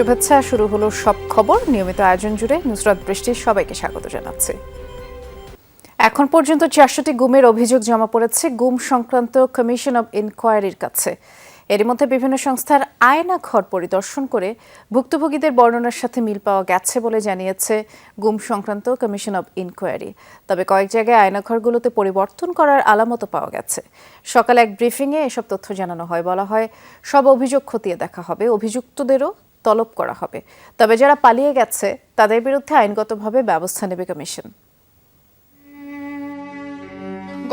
শুভেচ্ছা। শুরু হলো সব খবর। নিয়মিত আয়োজন জুড়ে নুসরাত বৃষ্টির সবাইকে স্বাগত জানাচ্ছি। এখন পর্যন্ত 400টি গুমের অভিযোগ জমা পড়েছে গুম সংক্রান্ত কমিশন অব ইনকোয়ারির কাছে। এর মধ্যে বিভিন্ন সংস্থার আয়না ঘর পরিদর্শন করে ভুক্তভোগীদের বর্ণনার সাথে মিল পাওয়া গেছে বলে জানিয়েছে গুম সংক্রান্ত কমিশন অব ইনকোয়ারি। তবে কয়েক জায়গায় আয়নাঘরগুলোতে পরিবর্তন করার আলামতও পাওয়া গেছে। সকালে এক ব্রিফিংয়ে এসব তথ্য জানানো হয়। বলা হয়, সব অভিযোগ খতিয়ে দেখা হবে, অভিযুক্তদেরও তলব করা হবে। তবে যারা পালিয়ে গেছে তাদের বিরুদ্ধে আইনগতভাবে ব্যবস্থা নেবে কমিশন।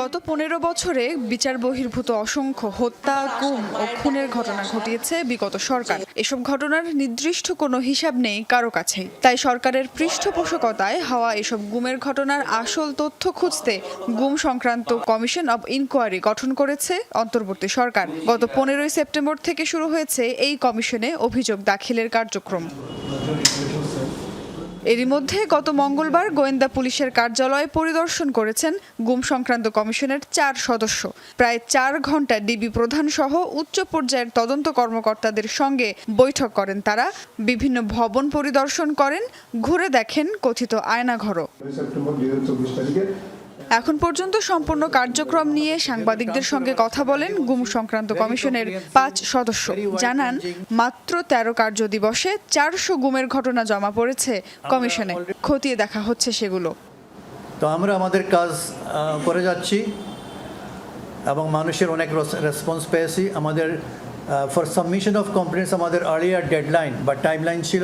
গত 15 বছরে বিচার বহির্ভূত অসংখ্য হত্যা, গুম ও খুনের ঘটনা ঘটিয়েছে বিগত সরকার। এসব ঘটনার নির্দিষ্ট কোনো হিসাব নেই কারো কাছেই। তাই সরকারের পৃষ্ঠপোষকতায় হওয়া এসব গুমের ঘটনার আসল তথ্য খুঁজতে গুম সংক্রান্ত কমিশন অব ইনকোয়ারি গঠন করেছে অন্তর্বর্তী সরকার। গত 15 সেপ্টেম্বর থেকে শুরু হয়েছে এই কমিশনে অভিযোগ দাখিলের কার্যক্রম। এরই মধ্যে গত মঙ্গলবার গোয়েন্দা পুলিশের কার্যালয় পরিদর্শন করেছেন গুম সংক্রান্ত কমিশনের 4 সদস্য। প্রায় 4 ঘন্টা ডিবি প্রধান সহ উচ্চ পর্যায়ের তদন্ত কর্মকর্তাদের সঙ্গে বৈঠক করেন তারা। বিভিন্ন ভবন পরিদর্শন করেন, ঘুরে দেখেন কথিত আয়নাঘরও। এখন পর্যন্ত সম্পূর্ণ কার্যক্রম নিয়ে সাংবাদিকদের সঙ্গে কথা বলেন গুম সংক্রান্ত কমিশনের 5 সদস্য। জানান, মাত্র 13 কার্য দিবসে 400 গুমের ঘটনা জমা পড়েছে কমিশনে। খতিয়ে দেখা হচ্ছে সেগুলো। তো আমরা আমাদের কাজ করে যাচ্ছি এবং মানুষের অনেক রেসপন্স পেয়েছি। আমাদের ফর সাবমিশন অফ কমপ্লেন্টস আমাদের আর্লিয়ার ডেডলাইন বা টাইমলাইন ছিল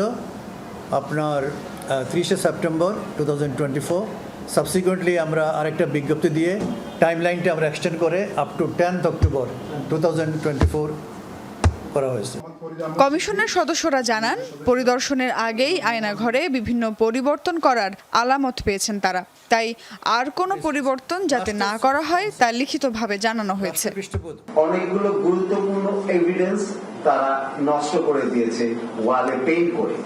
আপনার 30 সেপ্টেম্বর 2024। সাবসিকুয়েন্টলি আমরা আরেকটা বিজ্ঞপ্তি দিয়ে টাইমলাইনটা আমরা এক্সটেন্ড করে আপ টু 10 অক্টোবর 2024 করা হয়েছে। কমিশনের সদস্যরা জানান, পরিদর্শনের আগেই আয়নাঘরে বিভিন্ন পরিবর্তন করার আলামত পেয়েছেন তারা। তাই আর কোনো পরিবর্তন যাতে না করা হয় তা লিখিতভাবে জানানো হয়েছে। অনেকগুলো গুরুত্বপূর্ণ এভিডেন্স তারা নষ্ট করে দিয়েছে ওয়ালে পেইন্ট করে,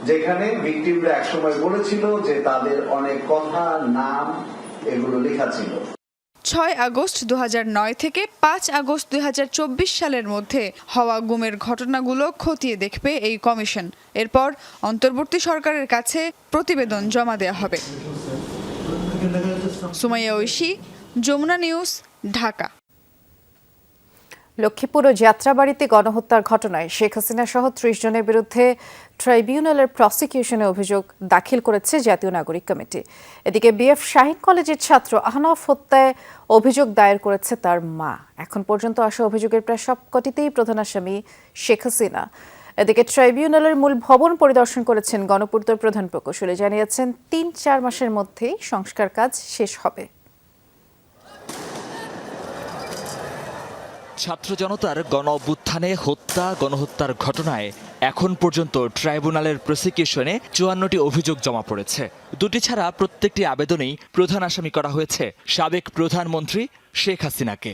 যেখানে ভিকটিমরা একসময় বলেছিল যে তাদের অনেক কথা, নাম এগুলো লেখা ছিল। 6 আগস্ট 2009 থেকে 5 আগস্ট 2024 সালের মধ্যে হওয়া গুমের ঘটনাগুলো খতিয়ে দেখবে এই কমিশন। এরপর অন্তর্বর্তী সরকারের কাছে প্রতিবেদন জমা দেওয়া হবে। সুমাইয়া ঐশী, যমুনা নিউজ, ঢাকা। লক্ষ্মীপুর ও যাত্রাবাড়িতে গণহত্যার ঘটনায় শেখ হাসিনা সহ 30 জনের বিরুদ্ধে ট্রাইব্যুনালের প্রসিকিউশনে অভিযোগ দাখিল করেছে জাতীয় নাগরিক কমিটি। এদিকে বিএফ শাহীন কলেজের ছাত্র আহনাফ হত্যায় অভিযোগ দায়ের করেছে তার মা। এখন পর্যন্ত আসা অভিযোগের প্রায় সবকটিতেই প্রধান আসামি শেখ হাসিনা। এদিকে ট্রাইব্যুনালের মূল ভবন পরিদর্শন করেছেন গণপূর্তর প্রধান প্রকৌশলী। জানিয়েছেন 3-4 মাসের মধ্যেই সংস্কার কাজ শেষ হবে। ছাত্র জনতার গণ অভ্যুত্থানে গণহত্যার ঘটনায় এখন পর্যন্ত ট্রাইব্যুনালের প্রসিকিউশনে 54টি অভিযোগ জমা পড়েছে। দুটি ছাড়া প্রত্যেকটি আবেদনেই প্রধান আসামি করা হয়েছে সাবেক প্রধানমন্ত্রী শেখ হাসিনাকে।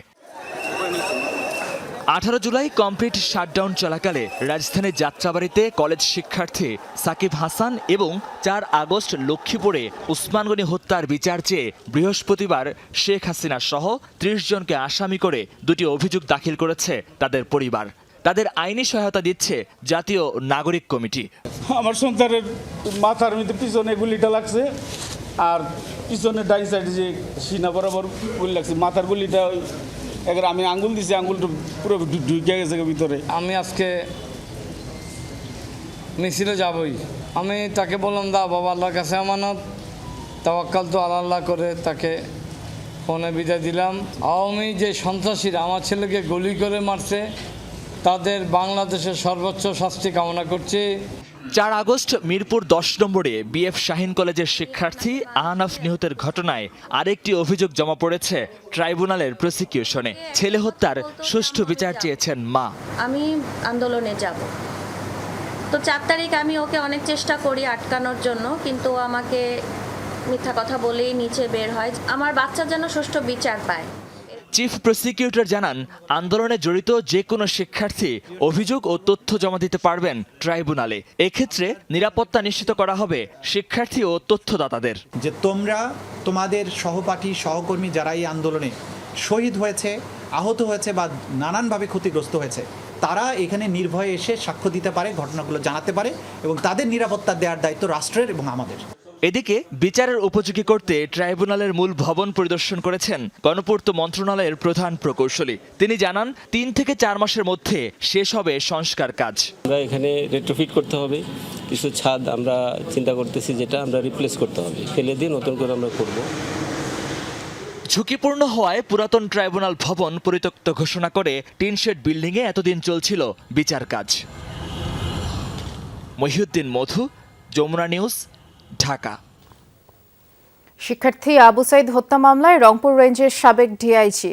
18 জুলাই কমপ্লিট শাটডাউন চলাকালে রাজধানীর যাত্রাবাড়িতে কলেজ শিক্ষার্থী সাকিব হাসান এবং 4 আগস্ট লক্ষ্মীপুরে উসমান গনি হত্যার বিচার চেয়ে বৃহস্পতিবার শেখ হাসিনা সহ 30 জনকে আসামি করে দুটি অভিযোগ দাখিল করেছে তাদের পরিবার। তাদের আইনি সহায়তা দিচ্ছে জাতীয় নাগরিক কমিটি। আমার সন্তানের মাথার মধ্যে পিছনে গুলিটা লাগছে, আর পিছনে ডাইন সাইডে যে সিনা বরাবর গুলি লাগছে। মাথার গুলিটা এবার আমি আঙ্গুল দিছি, আঙ্গুলটা পুরো ঢুকে গেছে ভিতরে। আমি আজকে মিছিলে যাবই। আমি তাকে বললাম, দা বাবা আল্লাহর কাছে আমানত, তাওয়াক্কাল তো আল্লাহ করে তাকে ফোনে বিদায় দিলাম। আওয়ামী যে সন্ত্রাসীরা আমার ছেলেকে গুলি করে মারছে তাদের বাংলাদেশের সর্বোচ্চ শাস্তি কামনা করছি। 4 আগস্ট মিরপুর 10 নম্বরে বিএফ শাহীন কলেজের শিক্ষার্থী আহনাফ নিহতের ঘটনায় আরেকটি অভিযোগ জমা পড়েছে ট্রাইব্যুনালের প্রসিকিউশনে। ছেলে হত্যার সুষ্ঠু বিচার চেয়েছেন মা। আমি আন্দোলনে যাব, তো 4 তারিখ আমি ওকে অনেক চেষ্টা করি আটকানোর জন্য, কিন্তু আমাকে মিথ্যা কথা বলেই নিচে বের হয়। আমার বাচ্চা যেন সুষ্ঠু বিচার পায়। চিফ প্রসিকিউটর জানান, আন্দোলনে জড়িত যে কোনো শিক্ষার্থী অভিযোগ ও তথ্য জমা দিতে পারবেন ট্রাইব্যুনালে। এক্ষেত্রে নিরাপত্তা নিশ্চিত করা হবে শিক্ষার্থী ও তথ্যদাতাদের। যে তোমাদের সহপাঠী সহকর্মী যারা এই আন্দোলনে শহীদ হয়েছে, আহত হয়েছে বা নানানভাবে ক্ষতিগ্রস্ত হয়েছে, তারা এখানে নির্ভয়ে এসে সাক্ষ্য দিতে পারে, ঘটনাগুলো জানাতে পারে এবং তাদের নিরাপত্তা দেওয়ার দায়িত্ব রাষ্ট্রের এবং আমাদের। এদিকে বিচারের উপযোগী করতে ট্রাইব্যুনালের মূল ভবন পরিদর্শন করেছেন গণপূর্ত মন্ত্রণালয়ের প্রধান প্রকৌশলী। তিনি জানান 3 থেকে 4 মাসের মধ্যে শেষ হবে সংস্কার কাজ। আমরা এখানে রেট্রোফিট করতে হবে, কিছু ছাদ আমরা চিন্তা করতেছি যেটা আমরা রিপ্লেস করতে হবে, ফেলে দিয়ে নতুন করে আমরা করব। ঝুঁকিপূর্ণ হওয়ায় পুরাতন ট্রাইব্যুনাল ভবন পরিত্যক্ত ঘোষণা করে টিনশেড বিল্ডিংয়ে এতদিন চলছিল বিচার কাজ। মহিউদ্দিন মধু, যমুনা নিউজ, ঢাকা। শিক্ষার্থী আবু সাইদ হত্যা মামলায় রংপুর রেঞ্জের সাবেক ডিআইজি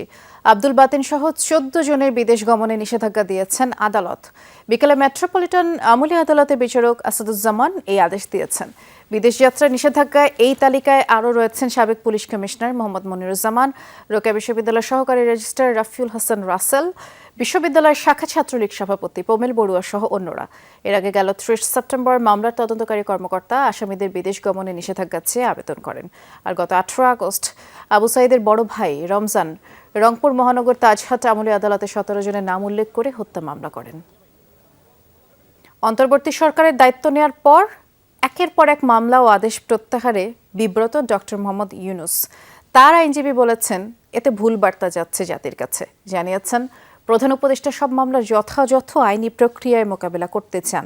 আব্দুল বাতিন সহ 14 জনের বিদেশ গমনে নিষেধাজ্ঞা দিয়েছেন আদালত। বিকেলে মেট্রোপলিটন আমলি আদালতের বিচারক আসাদুজ্জামান এই আদেশ দিয়েছেন। বিদেশ যাত্রা নিষেধাজ্ঞায় এই তালিকায় আরও রয়েছেন সাবেক পুলিশ কমিশনার মোহাম্মদ মনিরুজ্জামান, রোকেয়া বিশ্ববিদ্যালয়ের সহকারী রেজিস্ট্রার রাফিউল হাসান রাসেল, বিশ্ববিদ্যালয়ের শাখা ছাত্রলীগ সভাপতি পমেল বড়ুয়া সহ অন্যরা। এর আগে গেল 30 সেপ্টেম্বর মামলার তদন্তকারী কর্মকর্তা আসামিদের বিদেশ গমনে নিষেধাজ্ঞা চেয়ে আবেদন করেন। আর গত 18 আগস্ট আবু সাইদের বড় ভাই রমজান রংপুর মহানগর তাজহাট আমলি আদালতে 17 জনের নাম উল্লেখ করে হত্যা মামলা করেন। অন্তর্বর্তী সরকারের দায়িত্ব নেওয়ার পর একের পর এক মামলা ও আদেশ প্রত্যাহারে বিব্রত ডক্টর মোহাম্মদ ইউনূস। তার আইনজীবী বলেছেন, এতে ভুল বার্তা যাচ্ছে জাতির কাছে। জানিয়েছেন, প্রধান উপদেষ্টা সব মামলা যথাযথ আইনি প্রক্রিয়ায় মোকাবেলা করতে চান।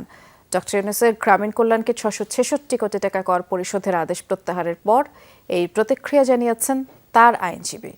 ডক্টর ইউনূসের গ্রামীণ কল্যাণকে 666 কোটি টাকা কর পরিশোধের আদেশ প্রত্যাহারের পর এই প্রতিক্রিয়া জানিয়েছেন তার আইনজীবী।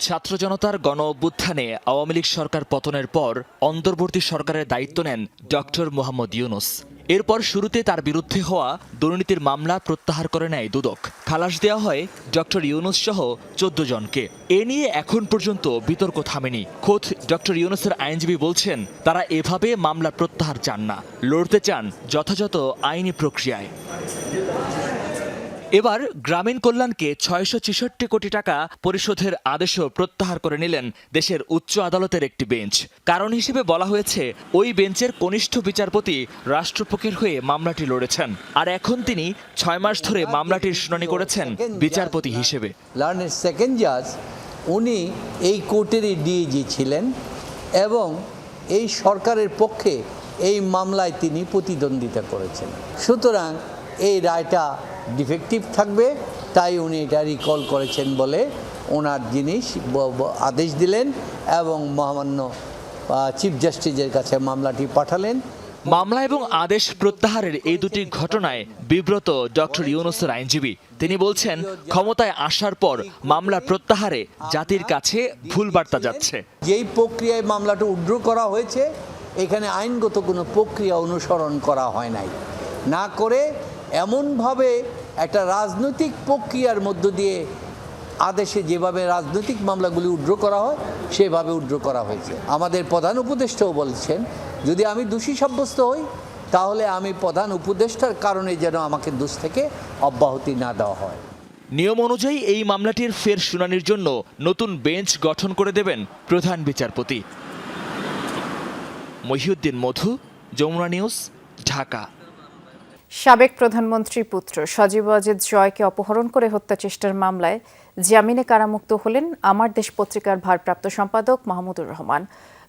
ছাত্র জনতার গণ অভ্যুত্থানে আওয়ামী লীগ সরকার পতনের পর অন্তর্বর্তী সরকারের দায়িত্ব নেন ডক্টর মোহাম্মদ ইউনূস। এরপর শুরুতে তার বিরুদ্ধে হওয়া দুর্নীতির মামলা প্রত্যাহার করে নেয় দুদক। খালাস দেওয়া হয় ডক্টর ইউনূস সহ 14 জনকে। এ নিয়ে এখন পর্যন্ত বিতর্ক থামেনি। খোদ ডক্টর ইউনূসের আইনজীবী বলছেন, তারা এভাবে মামলা প্রত্যাহার চান না, লড়তে চান যথাযথ আইনি প্রক্রিয়ায়। এবার গ্রামীণ কল্যাণকে 666 কোটি টাকা পরিশোধের আদেশও প্রত্যাহার করে নিলেন দেশের উচ্চ আদালতের একটি বেঞ্চ। কারণ হিসেবে বলা হয়েছে, ওই বেঞ্চের কনিষ্ঠ বিচারপতি রাষ্ট্রপক্ষের হয়ে মামলাটি লড়েছেন, আর এখন তিনি 6 মাস ধরে মামলাটির শুনানি করেছেন বিচারপতি হিসেবে। লার্নের সেকেন্ড জাজ উনি এই কোর্টেরই ডিএজি ছিলেন এবং এই সরকারের পক্ষে এই মামলায় তিনি প্রতিদ্বন্দ্বিতা করেছেন। সুতরাং এই রায়টা ডিফেক্টিভ থাকবে, তাই উনি এটা রিকল করেছেন বলে ওনার জিনিস আদেশ দিলেন এবং মহামান্য চিফ জাস্টিসের কাছে মামলাটি পাঠালেন। মামলা এবং আদেশ প্রত্যাহারের এই দুটি ঘটনায় বিব্রত ডক্টর ইউনূসের আইনজীবী। তিনি বলছেন, ক্ষমতায় আসার পর মামলা প্রত্যাহারে জাতির কাছে ভুল বার্তা যাচ্ছে। যেই প্রক্রিয়ায় মামলাটা উইথড্র করা হয়েছে, এখানে আইনগত কোনো প্রক্রিয়া অনুসরণ করা হয় নাই, না করে এমনভাবে একটা রাজনৈতিক প্রক্রিয়ার মধ্য দিয়ে আদেশে যেভাবে রাজনৈতিক মামলাগুলি উইথড্র করা হয় সেভাবে উইথড্র করা হয়েছে। আমাদের প্রধান উপদেষ্টাও বলছেন, যদি আমি দোষী সাব্যস্ত হই তাহলে আমি প্রধান উপদেষ্টার কারণে যেন আমাকে দোষ থেকে অব্যাহতি না দেওয়া হয়। নিয়ম অনুযায়ী এই মামলাটির ফের শুনানির জন্য নতুন বেঞ্চ গঠন করে দেবেন প্রধান বিচারপতি। মহিউদ্দিন মধু, যমুনা নিউজ, ঢাকা। সাবেক প্রধানমন্ত্রীর পুত্র সজীব ওয়াজেদ জয়কে অপহরণ করে হত্যা চেষ্টার মামলায় জামিনে কারামুক্ত হলেন আমার দেশ পত্রিকার ভারপ্রাপ্ত সম্পাদক মাহমুদুর রহমান।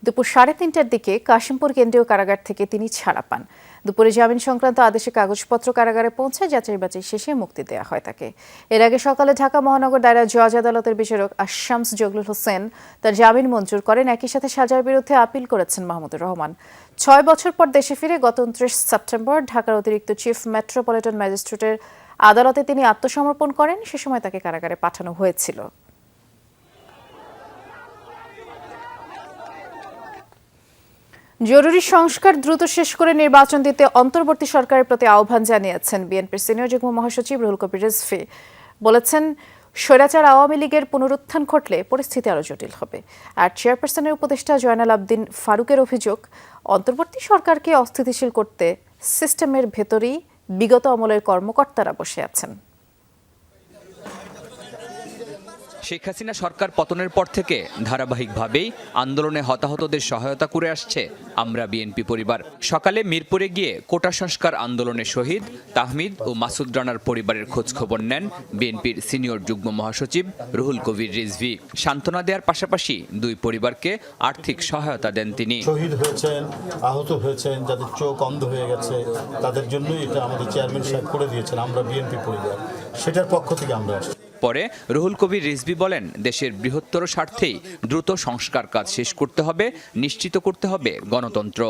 দুপুর 3:30টার দিকে কাশিমপুর কেন্দ্রীয় কারাগার থেকে তিনি ছাড়া পান। দুপুরে জামিন সংক্রান্ত আদেশে কাগজপত্র কারাগারে পৌঁছায়, যাচাই বাছাই শেষে মুক্তি দেওয়া হয় তাকে। এর আগে সকালে ঢাকা মহানগর দায়রা জজ আদালতের বিচারক আশামস জগলুল হোসেন তার জামিন মঞ্জুর করেন। একই সাথে সাজার বিরুদ্ধে আপিল করেছেন মাহমুদুর রহমান। 6 বছর পর দেশে ফিরে গত 29 সেপ্টেম্বর ঢাকার অতিরিক্ত চিফ মেট্রোপলিটন ম্যাজিস্ট্রেটের আদালতে তিনি আত্মসমর্পণ করেন। সে সময় তাকে কারাগারে পাঠানো হয়েছিল। জরুরি সংস্কার দ্রুত শেষ করে নির্বাচন দিতে অন্তর্বর্তী সরকারের প্রতি আহ্বান জানিয়েছেন বিএনপির সিনিয়র যুগ্ম মহাসচিব রুহুল কবির রিজভী। বলেছেন, স্বৈরাচার আওয়ামী লীগের পুনরুত্থান ঘটলে পরিস্থিতি আরও জটিল হবে। আর চেয়ারপারসনের উপদেষ্টা জয়নাল আবদিন ফারুকের অভিযোগ, অন্তর্বর্তী সরকারকে অস্থিতিশীল করতে সিস্টেমের ভেতরেই বিগত আমলের কর্মকর্তারা বসে আছেন। শেখ হাসিনা সরকার পতনের পর থেকে ধারাবাহিকভাবেই আন্দোলনে হতাহতদের সহায়তা করে আসছে আমরা বিএনপি পরিবার। সকালে মিরপুরে গিয়ে কোটা সংস্কার আন্দোলনে শহীদ তাহমিদ ও মাসুদ রানার পরিবারের খোঁজ খবর নেন বিএনপির সিনিয়র যুগ্ম মহাসচিব রুহুল কবির রিজভী। সান্ত্বনা দেওয়ার পাশাপাশি দুই পরিবারকে আর্থিক সহায়তা দেন তিনি। শহীদ হয়েছেন, আহত হয়েছেন, যাদের চোখ অন্ধ হয়ে গেছে, তাদের জন্যই এটা আমাদের চেয়ারম্যান সাহেব করে দিয়েছেন আমরা বিএনপি পরিবার, সেটার পক্ষ থেকে আমরা আসছি। পরে রুহুল কবির রিজভী বলেন, দেশের বৃহত্তর স্বার্থেই দ্রুত সংস্কার কাজ শেষ করতে হবে, নিশ্চিত করতে হবে গণতন্ত্র।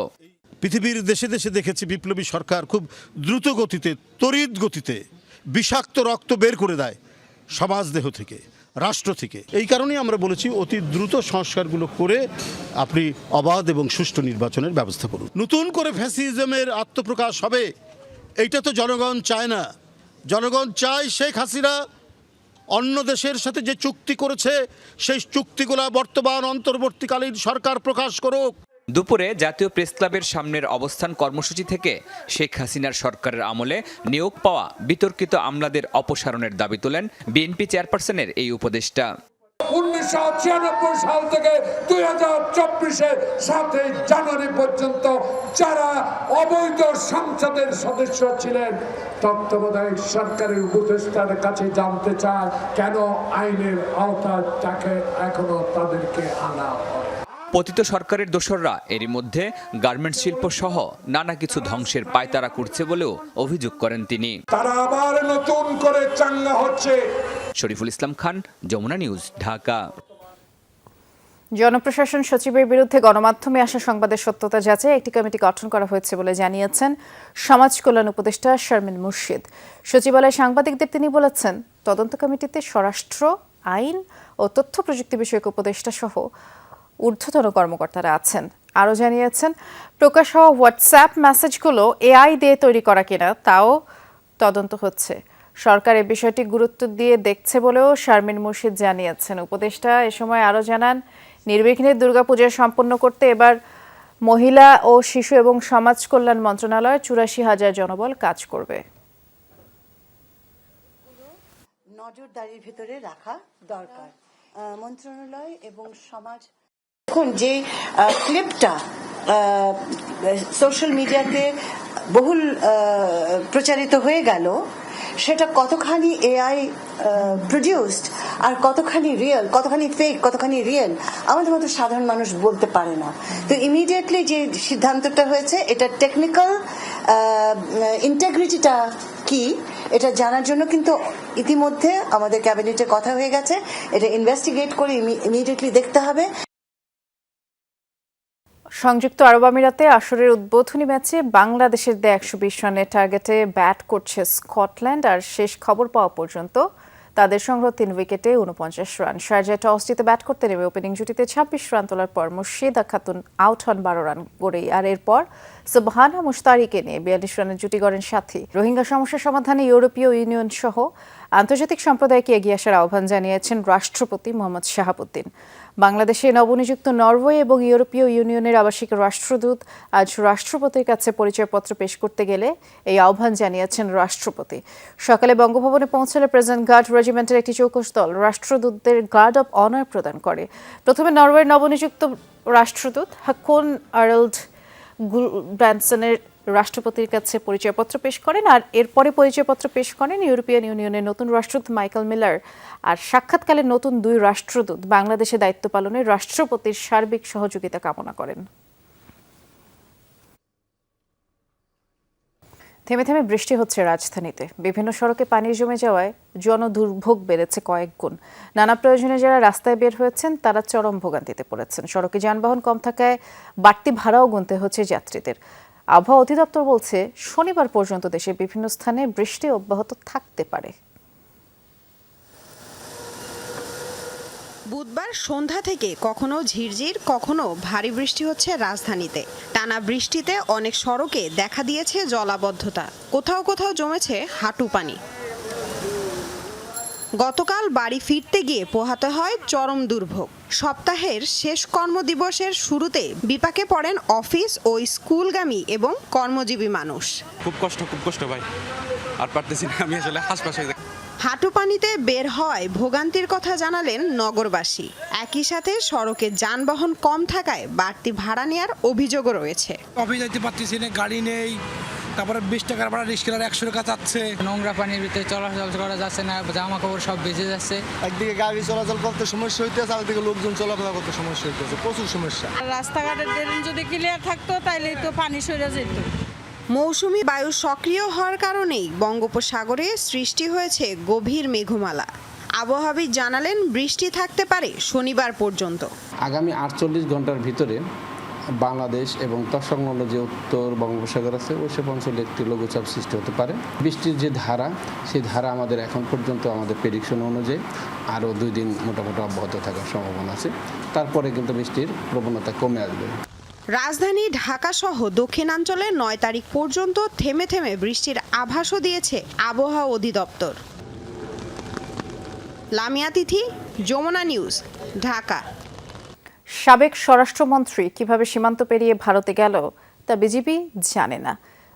পৃথিবীর দেশে দেশে দেখেছি বিপ্লবী সরকার খুব দ্রুত গতিতে, তড়িৎ গতিতে বিষাক্ত রক্ত বের করে দেয় সমাজ দেহ থেকে, রাষ্ট্র থেকে। এই কারণেই আমরা বলেছি অতি দ্রুত সংস্কারগুলো করে আপনি অবাধ এবং সুষ্ঠু নির্বাচনের ব্যবস্থা করুন। নতুন করে ফ্যাসিজমের আত্মপ্রকাশ হবে, এইটা তো জনগণ চায় না। জনগণ চায় শেখ হাসিনা অন্য দেশের সাথে যে চুক্তি করেছে সেই চুক্তিগুলো বর্তমান অন্তর্বর্তীকালীন সরকার প্রকাশ করুক। দুপুরে জাতীয় প্রেস ক্লাবের সামনের অবস্থান কর্মসূচি থেকে শেখ হাসিনার সরকারের আমলে নিয়োগ পাওয়া বিতর্কিত আমলাদের অপসারণের দাবি তোলেন বিএনপি চেয়ারপারসনের এই উপদেষ্টা। 1996 সাল থেকে 2024-এর 7 জানুয়ারি পর্যন্ত যারা অবৈধ সংসদের সদস্য ছিলেন, তত্ত্বাবধায়ক সরকারের উপদেষ্টার কাছে জানতে চায় কেন আইনের আওতায় তাকে এখনো তাদেরকে আনা হয়। পতিত সরকারের দোসররা এরই মধ্যে গার্মেন্টস শিল্প সহ নানা কিছু ধ্বংসের পায়তারা করছে বলেও অভিযোগ করেন তিনি। তারা আবার নতুন করে চাঙ্গা হচ্ছে। শরীফুল ইসলাম খান, যমুনা নিউজ, ঢাকা। জনপ্রশাসন সচিবের বিরুদ্ধে গণমাধ্যমে আসা সংবাদের সত্যতা যাচাই একটি কমিটি গঠন করা হয়েছে বলে জানিয়েছেন সমাজ কল্যাণ উপদেষ্টা শারমিন মুর্শিদ। সচিবালয়ে সাংবাদিকদের তিনি বলেছেন, তদন্ত কমিটিতে স্বরাষ্ট্র, আইন ও তথ্য প্রযুক্তি বিষয়ক উপদেষ্টা সহ ঊর্ধ্বতন কর্মকর্তারা আছেন। আরও জানিয়েছেন, প্রকাশ হওয়া হোয়াটসঅ্যাপ মেসেজগুলো এআই দিয়ে তৈরি করা কিনা তাও তদন্ত হচ্ছে। সরকার এ বিষয়টি গুরুত্ব দিয়ে দেখছে বলেও শারমিন মুর্শিদ জানিয়েছেন। উপদেষ্টা এ সময় আরও জানান, নির্বিঘ্নে দুর্গাপূজা সম্পন্ন করতে এবার মহিলা ও শিশু এবং সমাজ কল্যাণ মন্ত্রণালয় 84,000 জনবল কাজ করবে। নজরদারির ভিতরে রাখা দরকার মন্ত্রণালয় এবং সমাজ। এখন যে ক্লিপটা সোশ্যাল মিডিয়াতে বহুল প্রচারিত হয়ে গেল, সেটা কতখানি এআই প্রডিউসড আর কতখানি রিয়েল, কতখানি ফেক, কতখানি রিয়েল, আমাদের মতো সাধারণ মানুষ বলতে পারে না। তো ইমিডিয়েটলি যে সিদ্ধান্তটা হয়েছে, এটা টেকনিক্যাল ইন্টিগ্রিটিটা কি এটা জানার জন্য কিন্তু ইতিমধ্যে আমাদের ক্যাবিনেটে কথা হয়ে গেছে। এটা ইনভেস্টিগেট করে ইমিডিয়েটলি দেখতে হবে। সংযুক্ত আরব আমিরাতে আসরের উদ্বোধনী ম্যাচে বাংলাদেশের দেয়া 120 রানের টার্গেটে ব্যাট করছে স্কটল্যান্ড। আর শেষ খবর পাওয়া পর্যন্ত তাদের সংগ্রহ 3 উইকেটে 49 রান। শারজায় টস জিতে ব্যাট করতে নেমে ওপেনিং জুটিতে 26 রান তোলার পর মুর্শিদা খাতুন আউট হন 12 রান করেই। আর এরপর সুবহানা মুশতারিকে নিয়ে 42 রানের জুটি গড়েন সাথী। রোহিঙ্গা সমস্যা সমাধানে ইউরোপীয় ইউনিয়ন সহ আন্তর্জাতিক সম্প্রদায়কে এগিয়ে আসার আহ্বান জানিয়েছেন রাষ্ট্রপতি মোহাম্মদ শাহাবুদ্দিন। বাংলাদেশে নবনিযুক্ত নরওয়ে এবং ইউরোপীয় ইউনিয়নের আবাসিক রাষ্ট্রদূত আজ রাষ্ট্রপতির কাছে পরিচয়পত্র পেশ করতে গেলে এই আহ্বান জানিয়েছেন রাষ্ট্রপতি। সকালে বঙ্গভবনে পৌঁছালে প্রেজেন্ট গার্ড রেজিমেন্টের একটি চৌকস দল রাষ্ট্রদূতদের গার্ড অব অনার প্রদান করে। প্রথমে নরওয়ের নবনিযুক্ত রাষ্ট্রদূত হাকুন আর্লড গুলব্রান্সনের রাষ্ট্রপতির কাছে পরিচয়পত্র পেশ করেন। আর এরপরে পরিচয়পত্র পেশ করেন ইউরোপিয়ান ইউনিয়নের নতুন রাষ্ট্রদূত মাইকেল মিলার। আর সাক্ষাৎকালে নতুন 2 রাষ্ট্রদূত বাংলাদেশে দায়িত্ব পালনে রাষ্ট্রপতির সার্বিক সহযোগিতা কামনা করেন। থেমে থেমে বৃষ্টি হচ্ছে রাজধানীতে। বিভিন্ন সড়কে পানি জমে যাওয়ায় জনদুর্ভোগ বেড়েছে কয়েক গুণ। নানা প্রয়োজনে যারা রাস্তায় বের হয়েছেন তারা চরম ভোগান্তিতে পড়েছেন। সড়কে যানবাহন কম থাকায় বাড়তি ভাড়াও গুনতে হচ্ছে যাত্রীদের। আবহাওয়া অধিদপ্তর বলছে, শনিবার পর্যন্ত দেশের বিভিন্ন স্থানে বৃষ্টি অব্যাহত থাকতে পারে। বুধবার সন্ধ্যা থেকে কখনো ঝিরঝির কখনো ভারী বৃষ্টি হচ্ছে রাজধানীতে। টানা বৃষ্টিতে অনেক সড়কে দেখা দিয়েছে জলাবদ্ধতা, কোথাও কোথাও জমেছে হাঁটু পানি। গতকাল বাড়ি ফিরতে গিয়ে পোহাতে হয় চরম দুর্ভোগ। সপ্তাহের শেষ কর্মদিবসের শুরুতে বিপাকে পড়েন অফিস ও স্কুলগামী এবং কর্মজীবী মানুষ। খুব কষ্ট ভাই, আর পারতেছি না আমি আসলে হাসপাতালে। হাঁটু পানিতে বের হওয়ায় ভোগান্তির কথা জানালেন নগরবাসী। একই সাথে সড়কে যানবাহন কম থাকায় বাড়তি ভাড়া নেওয়ার অভিযোগও রয়েছে। অফিস যাইতে পারতেছি না, গাড়ি নেই, তারপরে 20 টাকার ভাড়া রিক্সার 100 টাকা চাচ্ছে। নোংরা পানির ভিতরে চলাচল করা যাচ্ছে না, জামা কাপড় সব বেঁচে যাচ্ছে। একদিকে গাড়ি চলাচল করতে সমস্যা হইতেছে, আরেকদিকে লোকজন চলাফেরা করতে সমস্যা হইতেছে, প্রচুর সমস্যা। রাস্তাঘাটের ড্রেন যদি ক্লিয়ার থাকতো তাহলে তো পানি সরে যেত। মৌসুমি বায়ু সক্রিয় হওয়ার কারণেই বঙ্গোপসাগরে সৃষ্টি হয়েছে গভীর মেঘমালা। আবহাওয়াবিদ জানালেন বৃষ্টি থাকতে পারে শনিবার পর্যন্ত। আগামী 48 ঘন্টার ভিতরে বাংলাদেশ এবং তৎসংলগ্ন যে উত্তর বঙ্গোপসাগর আছে ওইসব অঞ্চলে একটি লঘুচাপ সৃষ্টি হতে পারে। বৃষ্টির যে ধারা, সেই ধারা আমাদের এখন পর্যন্ত আমাদের প্রেডিকশন অনুযায়ী আরও 2 দিন মোটামুটি অব্যাহত থাকার সম্ভাবনা আছে। তারপরে কিন্তু বৃষ্টির প্রবণতা কমে আসবে। রাজধানী ঢাকা সহ দক্ষিণাঞ্চলে 9 তারিখ পর্যন্ত থেমে থেমে বৃষ্টির আভাসও দিয়েছে আবহাওয়া অধিদপ্তর। লামিয়া তিথি, যমুনা নিউজ, ঢাকা। সাবেক স্বরাষ্ট্রমন্ত্রী কিভাবে সীমান্ত পেরিয়ে ভারতে গেল তা বিজেপি জানে না।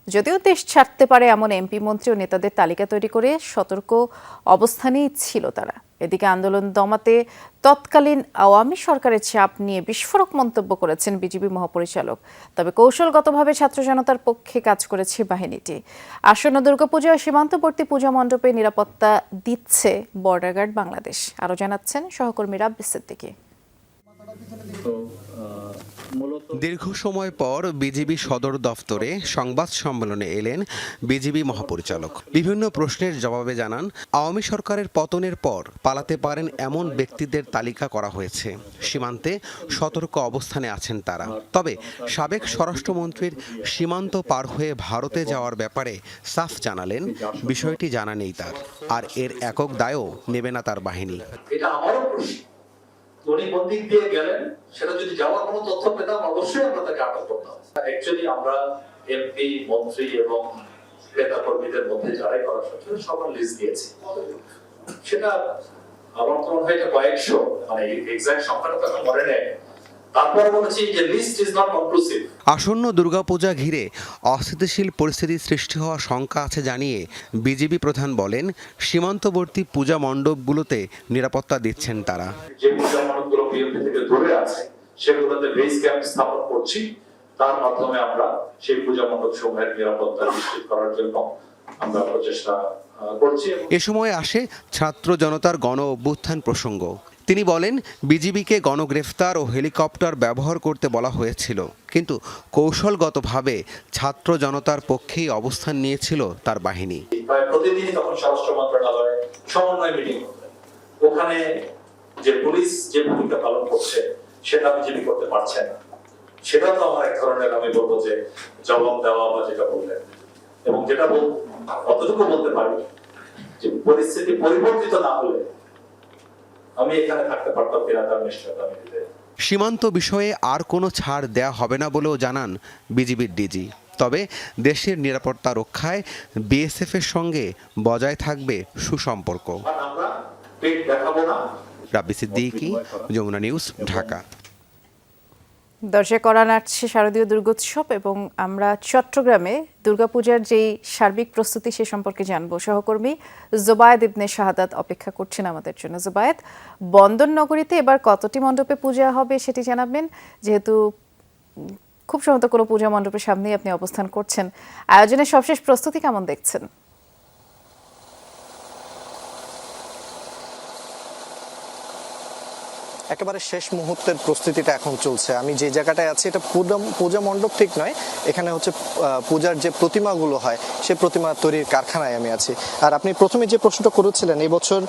যদিও দেশ ছাড়তে পারে এমন এমপি মন্ত্রী ও নেতাদের তালিকা তৈরি করে সতর্ক অবস্থানেই ছিল তারা। এদিকে আন্দোলন দমাতে তৎকালীন আওয়ামী সরকারের চাপ নিয়ে বিস্ফোরক মন্তব্য করেছেন বিজেপি মহাপরিচালক। তবে কৌশলগতভাবে ছাত্র জনতার পক্ষে কাজ করেছে বাহিনীটি। আসন্ন দুর্গাপূজা ও সীমান্তবর্তী পূজা মণ্ডপে নিরাপত্তা দিচ্ছে বর্ডার গার্ড বাংলাদেশ। আরও জানাচ্ছেন সহকর্মী রাব্বি সিদ্দিকী। দীর্ঘ সময় পর বিজিবি সদর দফতরে সংবাদ সম্মেলনে এলেন বিজিবি মহাপরিচালক। বিভিন্ন প্রশ্নের জবাবে জানান, আওয়ামী সরকারের পতনের পর পালাতে পারেন এমন ব্যক্তিদের তালিকা করা হয়েছে। সীমান্তে সতর্ক অবস্থানে আছেন তারা। তবে সাবেক স্বরাষ্ট্রমন্ত্রীর সীমান্ত পার হয়ে ভারতে যাওয়ার ব্যাপারে সাফ জানালেন বিষয়টি জানা নেই তার, আর এর একক দায়ও নেবে না তার বাহিনী। এটা আমারও প্রশ্ন, উনি কোন দিক দিয়ে গেলেন সেটা যদি যাওয়ার কোনো তথ্য পেতাম অবশ্যই আমরা তাকে আটক করতাম। অ্যাকচুয়ালি আমরা এমপি, মন্ত্রী এবং নেতা কর্মীদের মধ্যে যারাই করা সত্য সবার লিস্ট দিয়েছি। সেটা আমার তো মনে হয় এটা কয়েকশো, মানে এক্সাক্ট সংখ্যাটা তো এখন মনে নেই। তারপর বলেছি যে লিস্ট ইজ নট কনক্লুসিভ। আসন্ন দুর্গাপূজা ঘিরে অস্থিতিশীল পরিস্থিতি সৃষ্টি হওয়ার শঙ্কা আছে জানিয়ে বিজেপি প্রধান বলেন, সীমান্তবর্তী পূজা মণ্ডপগুলোতে নিরাপত্তা দিচ্ছেন তারা। যে পূজা মণ্ডপগুলো বিএনপি থেকে দূরে আছে সেগুলোতে বেস ক্যাম্প স্থাপন করছি। তার মাধ্যমে আমরা সেই পূজা মণ্ডপ সমূহের নিরাপত্তা নিশ্চিত করার জন্য আমরা প্রচেষ্টা করছি। এ সময় আসে ছাত্র জনতার গণ অভ্যুত্থান প্রসঙ্গ। তিনি বলেন, বিজিবিকে গণগ্রেফতার ও হেলিকপ্টার ব্যবহার করতে বলা হয়েছিল, কিন্তু কৌশলগতভাবে ছাত্র জনতার পক্ষেই অবস্থান নিয়েছিল তার বাহিনী। প্রায় প্রতিদিনই তখন স্বরাষ্ট্র মন্ত্রণালয়ে সমন্বয় মিটিং হতো। ওখানে যে পুলিশ যে ভূমিকা পালন করছে সেটা বিজেপি করতে পারছে না। সেটা তো আমার এক ধরনের, আমি বলবো যে জবাব দেওয়া বা যেটা বললেন, এবং যেটা অতটুকু বলতে পারি যে পরিস্থিতি পরিবর্তিত না হলে আমি এখানে থাকতে পারতাম কিনা তার নিশ্চয়তা আমি দিতে। সীমান্ত বিষয়ে আর কোনো ছাড় দেয়া হবে না বলেও জানান বিজিবির ডিজি। তবে দেশের নিরাপত্তা রক্ষায় বিএসএফ এর সঙ্গে বজায় থাকবে সুসম্পর্ক। আমরা পেট দেখাবো না। রাব্বি সিদ্দিকী, যমুনা নিউজ, ঢাকা। দর্শক, করা নাটছে শারদীয় দুর্গোৎসব এবং আমরা চট্টগ্রামে দুর্গাপূজার যেই সার্বিক প্রস্তুতি সে সম্পর্কে জানবো। সহকর্মী জোবায়েদ ইবনে শাহাদাত অপেক্ষা করছেন আমাদের জন্য। জোবায়েদ, বন্দর নগরীতে এবার কতটি মণ্ডপে পূজা হবে সেটি জানাবেন, যেহেতু খুব সম্ভবত কোনো পূজা মণ্ডপের সামনেই আপনি অবস্থান করছেন। আয়োজনের সবশেষ প্রস্তুতি কেমন দেখছেন? একেবারে শেষ মুহূর্তের প্রস্তুতিটা এখন চলছে। আমি যে জায়গাটায় আছি এটা পূজা মণ্ডপ ঠিক নয়, এখানে হচ্ছে পূজার যে প্রতিমাগুলো হয় সেই প্রতিমা তৈরির কারখানায় আমি আছি। আর আপনি প্রথমে যে প্রশ্নটা করেছিলেন এই বছর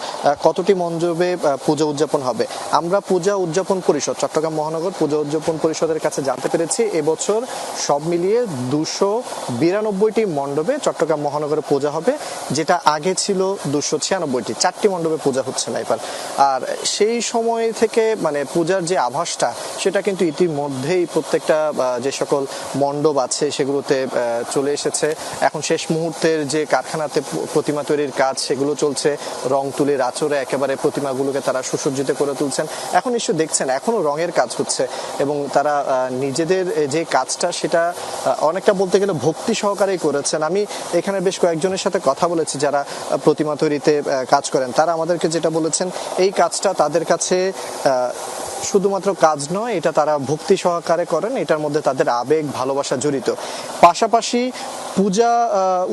কতটি মণ্ডপে পূজা উদযাপন হবে, আমরা পূজা উদযাপন পরিষদ, চট্টগ্রাম মহানগর পূজা উদযাপন পরিষদের কাছে জানতে পেরেছি এবছর সব মিলিয়ে 292টি মণ্ডপে চট্টগ্রাম মহানগরে পূজা হবে, যেটা আগে ছিল 296টি। 4টি মণ্ডপে পূজা হচ্ছে না এবার। আর সেই সময় থেকে মানে পূজার যে আভাসটা সেটা কিন্তু ইতিমধ্যেই প্রত্যেকটা যে সকল মণ্ডপ আছে সেগুলোতে চলে এসেছে। এখন শেষ মুহূর্তের যে কারখানাতে প্রতিমা তৈরির কাজ সেগুলো চলছে, রং তুলির আঁচড়ে একেবারে প্রতিমাগুলোকে তারা সুসজ্জিত করে তুলছেন। এখন নিশ্চয় দেখছেন এখনো রঙের কাজ হচ্ছে এবং তারা নিজেদের যে কাজটা সেটা অনেকটা বলতে গেলে ভক্তি সহকারেই করেছেন। আমি এখানে বেশ কয়েকজনের সাথে কথা বলেছি যারা প্রতিমা তৈরিতে কাজ করেন, তারা আমাদেরকে যেটা বলেছেন এই কাজটা তাদের কাছে শুধুমাত্র কাজ নয়, এটা তারা ভক্তি সহকারে করেন, এটার মধ্যে তাদের আবেগ ভালোবাসা জড়িত। পাশাপাশি পূজা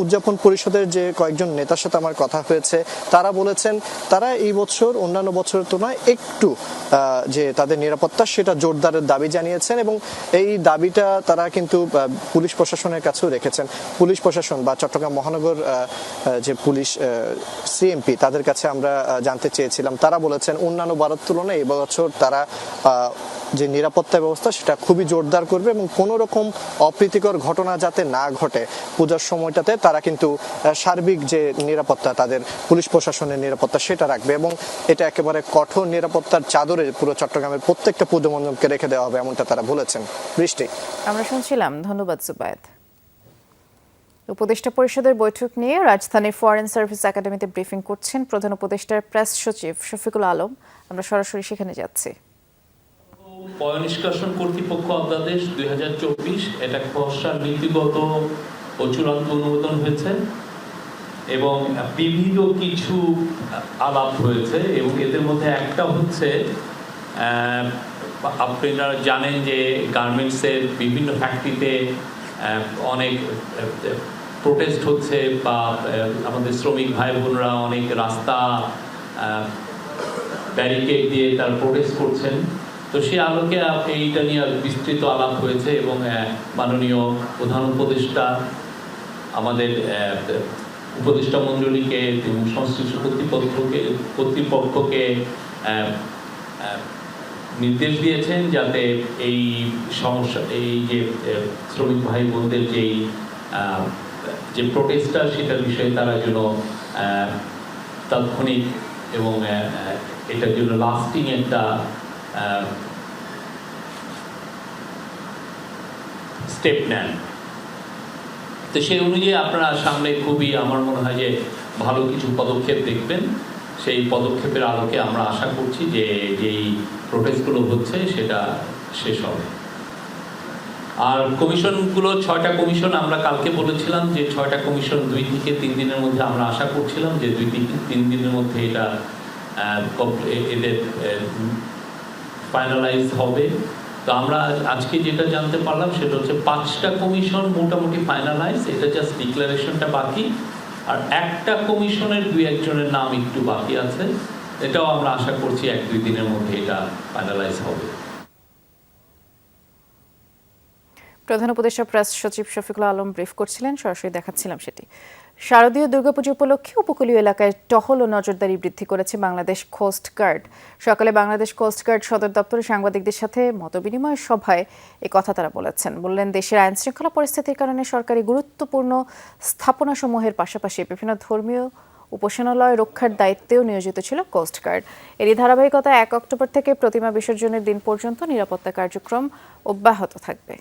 উদযাপন পরিষদের যে কয়েকজন নেতার সাথে আমার কথা হয়েছে তারা বলেছেন তারা এই বছর অন্যান্য বছরের তুলনায় একটু যে তাদের নিরাপত্তা সেটা জোরদারের দাবি জানিয়েছেন এবং এই দাবিটা তারা কিন্তু পুলিশ প্রশাসনের কাছেও রেখেছেন। পুলিশ প্রশাসন বা চট্টগ্রাম মহানগর যে পুলিশ সিএমপি তাদের কাছে আমরা জানতে চেয়েছিলাম, তারা বলেছেন অন্যান্য বারের তুলনায় এবছর তারা যে নিরাপত্তা ব্যবস্থা সেটা খুবই জোরদার করবে এবং কোনো রকম অপ্রীতিকর ঘটনা যাতে না ঘটে পূজার সময়টাতে তারা কিন্তু সার্বিক যে নিরাপত্তা তাদের পুলিশ প্রশাসনের নিরাপত্তা সেটা রাখবে এবং এটা একেবারে কঠোর নিরাপত্তার চাদরে পুরো চট্টগ্রামের প্রত্যেকটা পুজো মণ্ডপকে রেখে দেওয়া হবে এমনটা তারা বলেছেন। বৃষ্টি, আমরা শুনছিলাম। ধন্যবাদ জুবায়েদ। উপদেষ্টা পরিষদের বৈঠক নিয়ে রাজধানীর ফরেন সার্ভিস একাডেমিতে ব্রিফিং করছেন প্রধান উপদেষ্টার প্রেস সচিব শফিকুল আলম। আমরা সরাসরি সেখানে যাচ্ছি। পয়ঃনিষ্কাশন কর্তৃপক্ষ অধ্যাদেশ 2024 এটা খসড়া নীতিগত ও চূড়ান্ত অনুমোদন হয়েছে এবং বিবিধ কিছু আলাপ হয়েছে এবং এদের মধ্যে একটা হচ্ছে আপনারা জানেন যে গার্মেন্টসের বিভিন্ন ফ্যাক্টরিতে অনেক প্রোটেস্ট হচ্ছে বা আমাদের শ্রমিক ভাই বোনরা অনেক রাস্তা ব্যারিকেড দিয়ে তারা প্রোটেস্ট করছেন। তো সেই আলোকে এইটা নিয়ে বিস্তৃত আলাপ হয়েছে এবং মাননীয় প্রধান উপদেষ্টা আমাদের উপদেষ্টা মণ্ডলীকে এবং সংশ্লিষ্ট কর্তৃপক্ষকে নির্দেশ দিয়েছেন যাতে এই সমস্যা এই যে শ্রমিক ভাই বোনদের যে প্রোটেস্টটা সেটার বিষয়ে তারা যেন তাৎক্ষণিক এবং এটার জন্য লাস্টিং একটা স্টেপ নেন। তো সেই অনুযায়ী আপনারা সামনে খুবই আমার মনে হয় যে ভালো কিছু পদক্ষেপ দেখবেন। সেই পদক্ষেপের আলোকে আমরা আশা করছি যে যেই প্রোটেস্টগুলো হচ্ছে সেটা শেষ হবে। আর কমিশনগুলো 6টা কমিশন আমরা কালকে বলেছিলাম যে 6টা কমিশন 2 থেকে 3 দিনের মধ্যে আমরা আশা করছিলাম যে 2 থেকে 3 দিনের মধ্যে এটা এদের ফাইনালাইজ হবে। তো আমরা আজকে যেটা জানতে পারলাম সেটা হচ্ছে 5টা কমিশন মোটামুটি ফাইনালাইজ, এটা জাস্ট ডিক্লারেশনটা বাকি। আর একটা কমিশনের 2-1 জনের নাম একটু বাকি আছে, এটাও আমরা আশা করছি 1-2 দিনের মধ্যে এটা ফাইনালাইজ হবে। প্রধান উপদেষ্টা প্রেস সচিব শফিকুল আলম ব্রিফ করছিলেন, সরাসরি দেখাচ্ছিলাম সেটি। শারদীয় দুর্গাপুজো উপলক্ষে উপকূলীয় এলাকায় টহল ও নজরদারি বৃদ্ধি করেছে বাংলাদেশ কোস্ট গার্ড। সকালে বাংলাদেশ কোস্ট গার্ড সদর দপ্তরে সাংবাদিকদের সাথে মতবিনিময় সভায় কথা তারা বললেন দেশের আইন শৃঙ্খলা পরিস্থিতির কারণে সরকারি গুরুত্বপূর্ণ স্থাপনাসমূহের পাশাপাশি বিভিন্ন ধর্মীয় উপাসনালয় রক্ষার দায়িত্বেও নিয়োজিত ছিল কোস্ট গার্ড। এরই ধারাবাহিকতা 1 অক্টোবর থেকে প্রতিমা বিসর্জনের দিন পর্যন্ত নিরাপত্তা কার্যক্রম অব্যাহত থাকবে।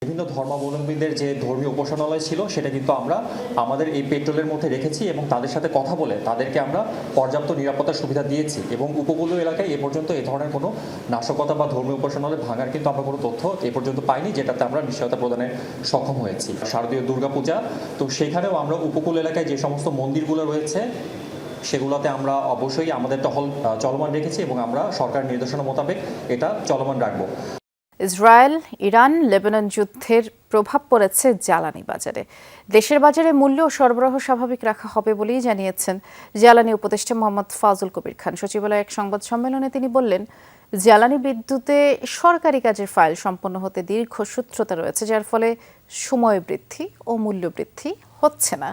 বিভিন্ন ধর্মাবলম্বীদের যে ধর্মীয় উপাসনালয় ছিল সেটা কিন্তু আমরা আমাদের এই পেট্রোলের মধ্যে রেখেছি এবং তাদের সাথে কথা বলে তাদেরকে আমরা পর্যাপ্ত নিরাপত্তার সুবিধা দিয়েছি এবং উপকূলীয় এলাকায় এ পর্যন্ত এই ধরনের কোনো নাশকতা বা ধর্মীয় উপাসনালয় ভাঙার কিন্তু আমরা কোনো তথ্য এ পর্যন্ত পাইনি, যেটাতে আমরা নিশ্চয়তা প্রদানে সক্ষম হয়েছি। শারদীয় দুর্গাপূজা, তো সেখানেও আমরা উপকূল এলাকায় যে সমস্ত মন্দিরগুলো রয়েছে সেগুলোতে আমরা অবশ্যই আমাদের টহল চলমান রেখেছি এবং আমরা সরকার নির্দেশনা মোতাবেক এটা চলমান রাখবো। ইসরায়েল ইরান লেবানন যুদ্ধের প্রভাব পড়েছে জ্বালানি বাজারে। দেশের বাজারে মূল্য ও সরবরাহ স্বাভাবিক রাখা হবে বলেই জানিয়েছেন জ্বালানি উপদেষ্টা মোহাম্মদ ফাজুল কবির খান। সচিবালয়ে এক সংবাদ সম্মেলনে তিনি বললেন, জ্বালানি বিদ্যুতে সরকারি কাজের ফাইল সম্পন্ন হতে দীর্ঘসূত্রতা রয়েছে, যার ফলে সময় বৃদ্ধি ও মূল্য বৃদ্ধি হচ্ছে না।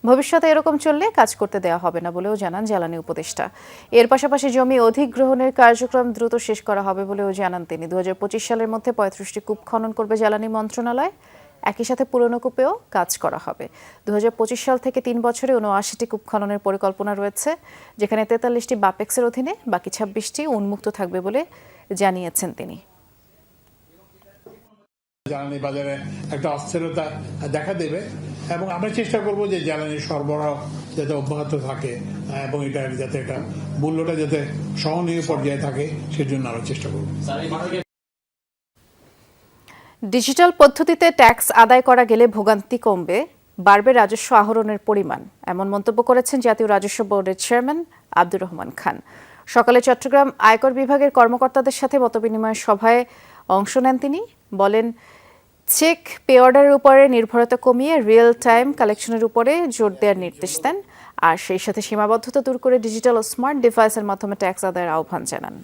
ভবিষ্যতে এরকম চললে কাজ করতে দেওয়া হবে না বলেও জানান জ্বালানি উপদেষ্টা। এর পাশাপাশি জমি অধিগ্রহণের কার্যক্রম দ্রুত শেষ করা হবে বলেও জানান তিনি। 2025 সালের মধ্যে 35টি কূপ খনন করবে জ্বালানি মন্ত্রণালয়। একই সাথে পুরনো কূপেও কাজ করা হবে। 2025 সাল থেকে 3 বছরে 79টি কূপ খননের পরিকল্পনা রয়েছে, যেখানে 43টি বাপেক্সের অধীনে, বাকি 26টি উন্মুক্ত থাকবে বলে জানিয়েছেন তিনি। জ্বালানি বাজারে একটা অস্থিরতা দেখা দেবে এবং আমরা চেষ্টা করব যে জ্বালানি সরবরাহ যাতে অব্যাহত থাকে এবং এটা যাতে একটা মূল্যটা যাতে সহনীয় পর্যায়ে থাকে সেজন্য আমরা চেষ্টা করব। ডিজিটাল পদ্ধতিতে ট্যাক্স আদায় করা গেলে ভোগান্তি কমবে, বাড়বে রাজস্ব আহরণের পরিমাণ, এমন মন্তব্য করেছেন জাতীয় রাজস্ব বোর্ডের চেয়ারম্যান আব্দুর রহমান খান। সকালে চট্টগ্রাম আয়কর বিভাগের কর্মকর্তাদের সাথে মতবিনিময় সভায় অংশ নেন তিনি। বলেন, চেক পে অর্ডারের উপরে নির্ভরতা কমিয়ে রিয়েল টাইম কালেকশনের উপরে জোর দেওয়ার নির্দেশ দেন, আর সেই সাথে সীমাবদ্ধতা দূর করে ডিজিটাল ও স্মার্ট ডিভাইসের মাধ্যমে ট্যাক্স আদায়ের আহ্বান জানান।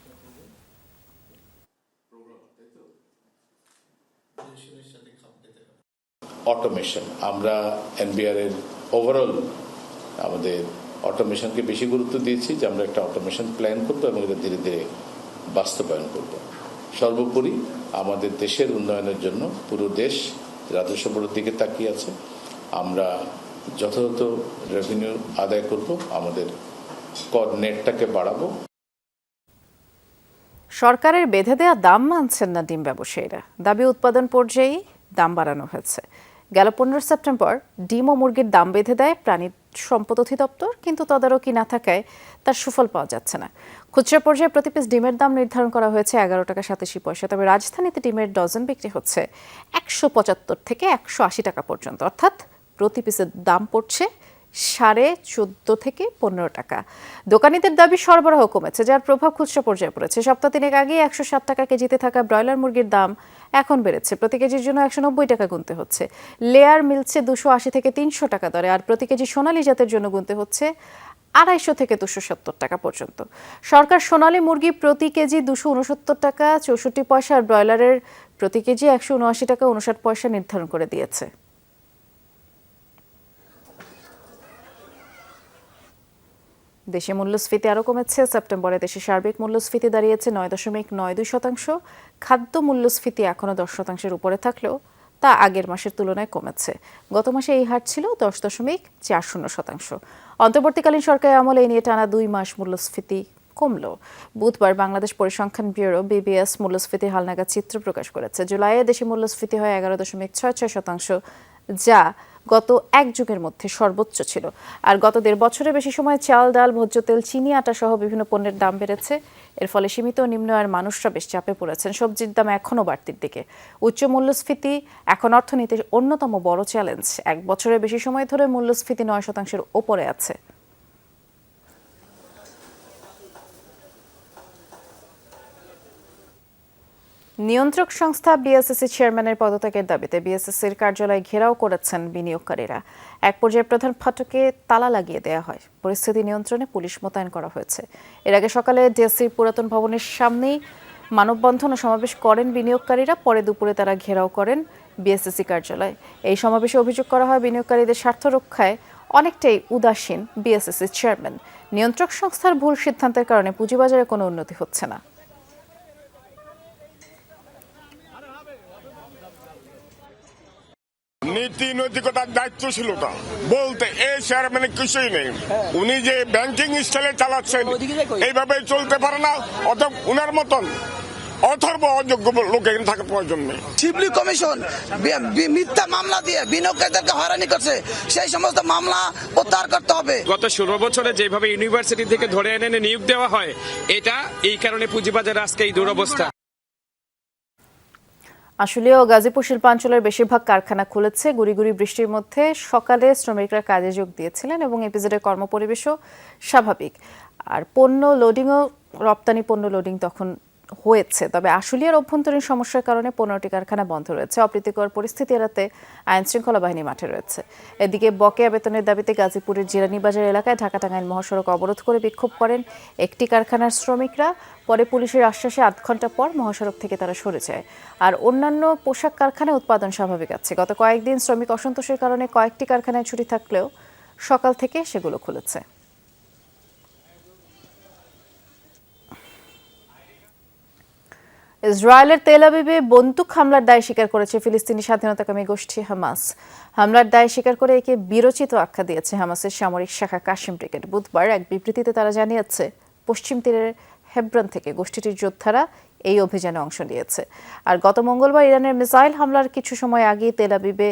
অটোমেশন, আমরা এনবিআর এর ওভারঅল আমাদের অটোমেশনকে বেশি গুরুত্ব দিয়েছি যে আমরা একটা অটোমেশন প্ল্যান করব এবং এটা ধীরে ধীরে বাস্তবায়ন করব। সর্বোপরি আমাদের দেশের উন্নয়নের জন্য পুরো দেশ রাজস্ব বোর্ডের দিকে তাকিয়ে আছে। আমরা যথাযথ রেভিনিউ আদায় করব, আমাদের কর নেটটাকে বাড়াবো। সরকারের বেঁধে দেওয়া দাম মানছেন না ডিম ব্যবসায়ীরা, দাবি উৎপাদন পর্যায়ে দাম বাড়ানো হয়েছে। গেল 15 সেপ্টেম্বর ডিম ও মুরগির দাম বেঁধে দেয় প্রাণী সম্পদ অধিদপ্তর, কিন্তু তদারকি না থাকায় তার সুফল পাওয়া যাচ্ছে না। খুচরা পর্যায়ে প্রতি পিস ডিমের দাম নির্ধারণ করা হয়েছে 11 টাকা 87 পয়সা, তবে রাজধানীতে ডিমের ডজন বিক্রি হচ্ছে 175 থেকে 180 টাকা পর্যন্ত, অর্থাৎ প্রতি পিসের দাম পড়ছে 14.5 থেকে 15 টাকা। দোকানিদের দাবি সরবরাহ কমেছে, যার প্রভাব খুচরা পর্যায়ে পড়েছে। সপ্তাহ 3 আগে 160 টাকা কেজিতে থাকা ব্রয়লার মুরগির দাম এখন বেড়েছে, প্রতি কেজির জন্য 190 টাকা গুনতে হচ্ছে। লেয়ার মিলছে 280 থেকে 300 টাকা দরে, আর প্রতি কেজি সোনালী জাতের জন্য গুনতে হচ্ছে 250 থেকে 270 টাকা পর্যন্ত। সরকার সোনালী মুরগি প্রতি কেজি 269 টাকা 64 পয়সা আর ব্রয়লারের প্রতি কেজি 179 টাকা 59 পয়সা নির্ধারণ করে দিয়েছে। দেশে মূল্যস্ফীতি আরও কমেছে। সেপ্টেম্বরে দেশে সার্বিক মূল্যস্ফীতি দাঁড়িয়েছে 9.92%। খাদ্য মূল্যস্ফীতি এখনও 10%-এর উপরে থাকলেও তা আগের মাসের তুলনায় কমেছে। গত মাসে এই হার ছিল 10.40%। অন্তর্বর্তীকালীন সরকারের আমলে এই নিয়ে টানা 2 মাস মূল্যস্ফীতি কমল। বুধবার বাংলাদেশ পরিসংখ্যান ব্যুরো BBS মূল্যস্ফীতির হালনাগাদ চিত্র প্রকাশ করেছে। জুলাইয়ে দেশে মূল্যস্ফীতি হয় 11.66%, যা গত এক যুগের মধ্যে সর্বোচ্চ ছিল। আর গত 1.5 বছরের বেশি সময় চাল, ডাল, ভোজ্য তেল, চিনি, আটা সহ বিভিন্ন পণ্যের দাম বেড়েছে। এর ফলে সীমিত ও নিম্ন আয়ের মানুষরা বেশ চাপে পড়েছেন। সবজির দাম এখনও বাড়তির দিকে। উচ্চ মূল্যস্ফীতি এখন অর্থনীতির অন্যতম বড় চ্যালেঞ্জ। 1 বছরের বেশি সময় ধরে মূল্যস্ফীতি 9%-এর ওপরে আছে। নিয়ন্ত্রক সংস্থা বিএসএসসি চেয়ারম্যানের পদত্যাগের দাবিতে বিএসএসসির কার্যালয় ঘেরাও করেছেন বিনিয়োগকারীরা। এক পর্যায়ে প্রধান ফটকে তালা লাগিয়ে দেওয়া হয়। পরিস্থিতি নিয়ন্ত্রণে পুলিশ মোতায়েন করা হয়েছে। এর আগে সকালে ডিএসসির পুরাতন ভবনের সামনেই মানববন্ধন ও সমাবেশ করেন বিনিয়োগকারীরা। পরে দুপুরে তারা ঘেরাও করেন বিএসএসসি কার্যালয়। এই সমাবেশে অভিযোগ করা হয় বিনিয়োগকারীদের স্বার্থ রক্ষায় অনেকটাই উদাসীন বিএসএসসির চেয়ারম্যান। নিয়ন্ত্রক সংস্থার ভুল সিদ্ধান্তের কারণে পুঁজিবাজারে কোনো উন্নতি হচ্ছে না। নীতি নৈতিকতার দায়িত্বশীলতা বলতে এই চেয়ারম্যানের কিছুই নেই। উনি যে ব্যাংকিং স্টাইলে চালাচ্ছেন এইভাবে চলতে পারে না। অথবা উনার মতন অথর্ব অযোগ্য লোক এখানে থাকার প্রয়োজন নেই। শিবলি কমিশন মিথ্যা মামলা দিয়ে বিনিয়োগকারীদেরকে হয়রানি করছে, সেই সমস্ত মামলা প্রত্যাহার করতে হবে। গত 16 বছরে যেভাবে ইউনিভার্সিটি থেকে ধরে এনে নিয়োগ দেওয়া হয়, এটা এই কারণে পুঁজিবাজারে আজকে এই দুরবস্থা। আসলেও গাজীপুর শিল্পাঞ্চলের বেশিরভাগ কারখানা খুলেছে। গুড়ি গুড়ি বৃষ্টির মধ্যে সকালে শ্রমিকরা কাজে যোগ দিয়েছিলেন এবং এপিজেডের কর্মপরিবেশও স্বাভাবিক। আর পণ্য লোডিংও, রপ্তানি পণ্য লোডিং তখন হয়েছে। তবে আশুলিয়ার অভ্যন্তরীণ সমস্যার কারণে 15টি কারখানা বন্ধ রয়েছে। অপ্রীতিকর পরিস্থিতি এড়াতে আইনশৃঙ্খলা বাহিনী মাঠে রয়েছে। এদিকে বকেয়া বেতনের দাবিতে গাজীপুরের জিরানীবাজার এলাকায় ঢাকা-টাঙ্গাইল মহাসড়ক অবরোধ করে বিক্ষোভ করেন একটি কারখানার শ্রমিকরা। পরে পুলিশের আশ্বাসে আধ ঘন্টা পর মহাসড়ক থেকে তারা সরে যায়। আর অন্যান্য পোশাক কারখানায় উৎপাদন স্বাভাবিক আছে। গত কয়েকদিন শ্রমিক অসন্তোষের কারণে কয়েকটি কারখানায় ছুটি থাকলেও সকাল থেকে সেগুলো খুলেছে। ইসরায়েলের তেল আবিবে বন্দুক হামলার দায় স্বীকার করেছে ফিলিস্তিনি স্বাধীনতাকামী গোষ্ঠী হামাস। হামলার দায় স্বীকার করে একে বীরোচিত আখ্যা দিয়েছে হামাসের সামরিক শাখা কাসিম ব্রিগেড। বুধবার এক বিবৃতিতে তারা জানিয়েছে, পশ্চিম তীরের হেব্রন থেকে গোষ্ঠীটির যোদ্ধারা এই অভিযানে অংশ নিয়েছে। আর গত মঙ্গলবার ইরানের মিসাইল হামলার কিছু সময় আগে তেল আবিবে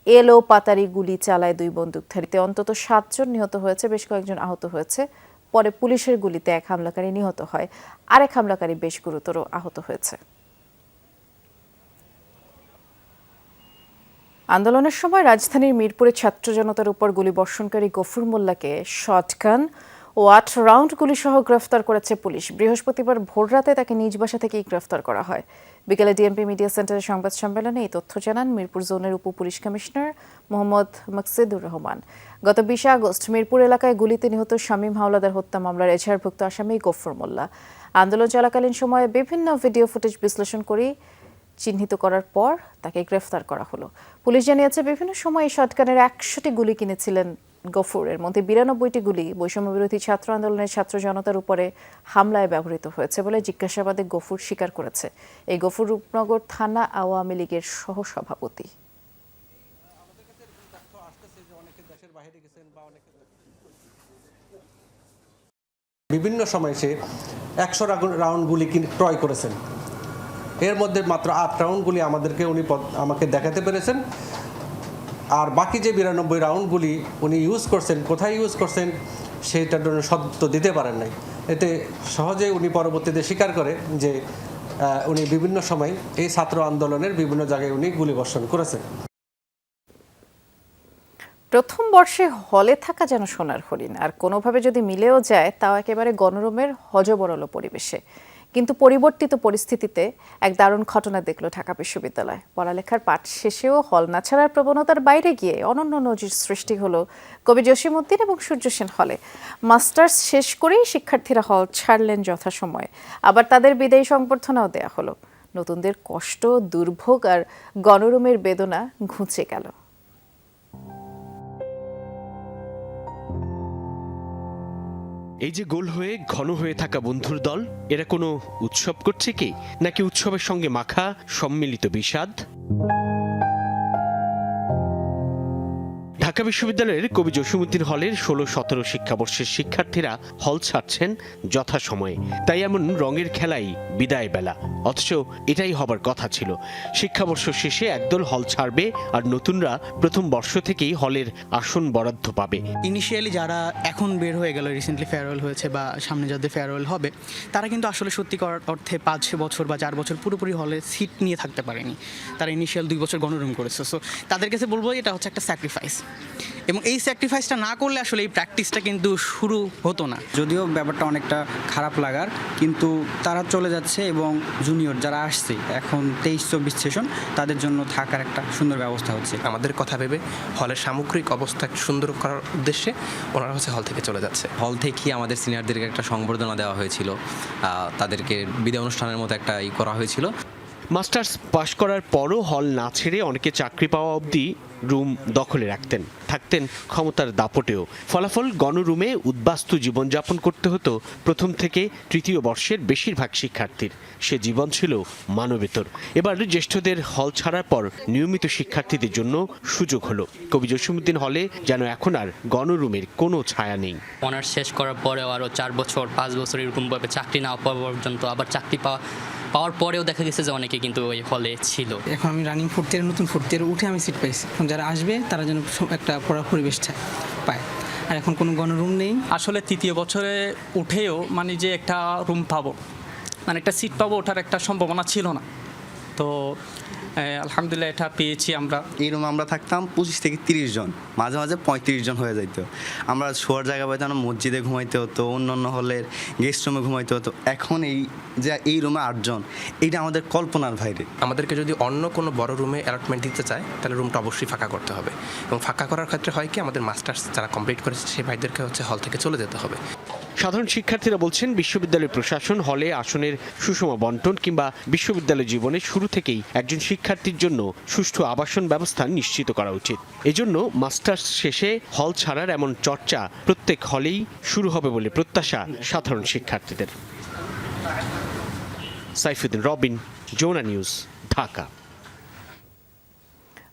এলো পাতারি গুলি চালায় 2 বন্দুকধারীতে। অন্তত 7 জন নিহত হয়েছে, বেশ কয়েকজন আহত হয়েছে। পরে পুলিশের গুলিতে এক হামলাকারী নিহত হয়, আরেক হামলাকারী বেশ গুরুতর আহত হয়েছে। আন্দোলনের সময় রাজধানীর মিরপুরে ছাত্র জনতার উপর গুলিবর্ষণকারী গফুর মোল্লাকে শটগান ও 8 রাউন্ড গুলি সহ গ্রেফতার করেছে পুলিশ। বৃহস্পতিবার ভোররাতে তাকে নিজ বাসা থেকেই গ্রেফতার করা হয়। বিকেলে ডিএমপি মিডিয়া সেন্টারের সংবাদ সম্মেলনে এই তথ্য জানান মিরপুর জোনের উপ পুলিশ কমিশনার মোহাম্মদ মকসিদুর রহমান। গত 20 আগস্ট মিরপুর এলাকায় গুলিতে নিহত শামীম হাওলাদার হত্যা মামলার এজাহারভুক্ত আসামি গফুর মোল্লা। আন্দোলন চলাকালীন সময়ে বিভিন্ন ভিডিও ফুটেজ বিশ্লেষণ করে চিহ্নিত করার পর তাকে গ্রেফতার করা হলো। পুলিশ জানিয়েছে, বিভিন্ন সময় এই শটগানের 100টি গুলি কিনেছিলেন গফুর। এর মধ্যে 92টি গুলি বৈষম্য বিরোধী ছাত্র আন্দোলনের ছাত্র জনতার উপরে হামলায় ব্যবহৃত হয়েছে বলে জিজ্ঞাসাবাদে গফুর স্বীকার করেছে। এই গফুর রূপনগর থানা আওয়ামী লীগের সহসভাপতি। বিভিন্ন সময় সে 100 রাউন্ড গুলি ক্রয় করেছেন। এর মধ্যে মাত্র 8 রাউন্ড গুলি আমাকে দেখাতে পেরেছেন। আর বাকি যে 92 রাউন্ড গুলি উনি ইউজ করছেন, কোথায় ইউজ করছেন সেটার জন্য সত্য দিতে পারেন নাই। এতে সহজে উনি পরবর্তীতে স্বীকার করে যে উনি বিভিন্ন সময় এই ছাত্র আন্দোলনের বিভিন্ন জায়গায় উনি গুলিবর্ষণ করেছেন। প্রথম বর্ষে হলে থাকা যেন সোনার হরিণ, আর কোনোভাবে যদি মিলেও যায় তাও একেবারে গণরুমের হজবরল পরিবেশে। কিন্তু পরিবর্তিত পরিস্থিতিতে এক দারুণ ঘটনা দেখল ঢাকা বিশ্ববিদ্যালয়। পড়ালেখার পাঠ শেষেও হল না ছাড়ার প্রবণতার বাইরে গিয়ে অনন্য নজির সৃষ্টি হলো কবি জসিমউদ্দিন এবং সূর্য সেন হলে। মাস্টার্স শেষ করেই শিক্ষার্থীরা হল ছাড়লেন যথাসময়ে, আবার তাদের বিদায়ী সংবর্ধনাও দেয়া হলো। নতুনদের কষ্ট, দুর্ভোগ আর গণরুমের বেদনা ঘুচে গেল। এই যে গোল হয়ে ঘন হয়ে থাকা বন্ধুর দল, এরা কোনো উৎসব করছে কি, নাকি উৎসবের সঙ্গে মাখা সম্মিলিত বিষাদ? ঢাকা বিশ্ববিদ্যালয়ের কবি জসিমউদ্দিন হলের 16-17 শিক্ষাবর্ষের শিক্ষার্থীরা হল ছাড়ছেন যথাসময়ে। তাই এমন রঙের খেলাই বিদায় বেলা, অথচ এটাই হবার কথা ছিল। শিক্ষাবর্ষ শেষে একদল হল ছাড়বে আর নতুনরা প্রথম বর্ষ থেকেই হলের আসন বরাদ্দ পাবে। ইনিশিয়ালি যারা এখন বের হয়ে গেল, রিসেন্টলি ফেয়ারওয়েল হয়েছে বা সামনে যাদের ফেয়ারওয়েল হবে, তারা কিন্তু আসলে সত্যিকার অর্থে 5 বছর বা 4 বছর পুরোপুরি হলে সিট নিয়ে থাকতে পারেনি। তারা ইনিশিয়াল 2 বছর গণরুম করেছে। সো তাদের কাছে বলবো এটা হচ্ছে একটা স্যাক্রিফাইস, এবং এই স্যাক্রিফাইসটা না করলে আসলে এই প্র্যাকটিসটা কিন্তু শুরু হতো না। যদিও ব্যাপারটা অনেকটা খারাপ লাগার, কিন্তু তারা চলে যাচ্ছে এবং জুনিয়র যারা আসছে এখন 23-24 সেশন, তাদের জন্য থাকার একটা সুন্দর ব্যবস্থা হচ্ছে। আমাদের কথা ভেবে হলের সামগ্রিক অবস্থা সুন্দর করার উদ্দেশ্যে ওনারা হচ্ছে হল থেকে চলে যাচ্ছে। হল থেকে আমাদের সিনিয়রদেরকে একটা সংবর্ধনা দেওয়া হয়েছিল, তাদেরকে বিদায় অনুষ্ঠানের মতো একটা করা হয়েছিল। মাস্টার্স পাশ করার পরও হল না ছেড়ে অনেকে চাকরি পাওয়া অবধি রুম দখলে থাকতেন ক্ষমতার দাপটেও। ফলাফল, গণরুমে উদ্বাস্তু জীবনযাপন করতে হতো প্রথম থেকে তৃতীয় বর্ষের বেশিরভাগ শিক্ষার্থীর। সে জীবন ছিল মানবেতর। এবার জ্যেষ্ঠদের হল ছাড়ার পর নিয়মিত শিক্ষার্থীদের জন্য সুযোগ হলো। কবি জসিমউদ্দিন হলে যেন এখন আর গণরুমের কোনো ছায়া নেই। অনার্স শেষ করার পরেও আরও 4 বছর 5 বছর এরকমভাবে চাকরি না পাওয়া পর্যন্ত, আবার চাকরি পাওয়ার পরেও দেখা গেছে যে অনেকে কিন্তু ওই হলে ছিল। এখন আমি রানিং ফোর্থ ইয়ার, নতুন ফোর্থ ইয়ারে উঠে আমি সিট পাইছি। এখন যারা আসবে তারা যেন একটা পড়ার পরিবেশ পায়, আর এখন কোনো গণরুম নেই। আসলে তৃতীয় বছরে উঠেও মানে যে একটা রুম পাবো, মানে একটা সিট পাবো, ওঠার একটা সম্ভাবনা ছিল না। তো আলহামদুলিল্লাহ এটা পেয়েছি আমরা। এই রুমে আমরা থাকতাম 25 থেকে 30 জন, মাঝে মাঝে 35 জন হয়ে যাইতো। আমরা শোয়ার জায়গা পাইতাম না, মসজিদে ঘুমাইতে হতো, অন্যান্য হলের গেস্ট রুমে ঘুমাইতে হতো। এখন এই রুমে 8 জন, এইটা আমাদের কল্পনার বাইরে। আমাদেরকে যদি অন্য কোনো বড় রুমে অ্যালটমেন্ট দিতে চায়, তাহলে রুমটা অবশ্যই ফাঁকা করতে হবে, এবং ফাঁকা করার ক্ষেত্রে হয় কি, আমাদের মাস্টার্স যারা কমপ্লিট করেছে সেই ভাইদেরকে হচ্ছে হল থেকে চলে যেতে হবে। সাধারণ শিক্ষার্থীরা বলছেন, বিশ্ববিদ্যালয় প্রশাসন হলে আসনের সুষম বন্টন কিংবা বিশ্ববিদ্যালয় জীবনের শুরু থেকেই একজন শিক্ষার্থীর জন্য সুষ্ঠু আবাসন ব্যবস্থা নিশ্চিত করা উচিত। এজন্য মাস্টার্স শেষে হল ছাড়ার এমন চর্চা প্রত্যেক হলেই শুরু হবে বলে প্রত্যাশা সাধারণ শিক্ষার্থীদের। সাইফুদ্দিন রবিন, যমুনা নিউজ, ঢাকা।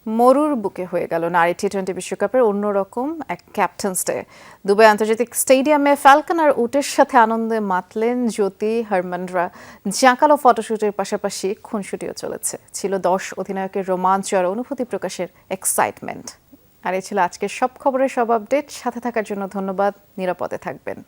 মরুর বুকে হয়ে গেল নারী টি-20 বিশ্বকাপের অন্যরকম এক ক্যাপ্টেন্স ডে। দুবাই আন্তর্জাতিক স্টেডিয়ামে ফ্যালকন আর উটের সাথে আনন্দে মাতলেন জ্যোতি হারমানরা। জাঁকালো ফটোশুটের পাশাপাশি খুনসুটিও চলেছে। ছিল 10 অধিনায়কের রোমাঞ্চ আর অনুভূতি প্রকাশের এক্সাইটমেন্ট। আর এই ছিল আজকের সব খবরের সব আপডেট। সাথে থাকার জন্য ধন্যবাদ। নিরাপদে থাকবেন।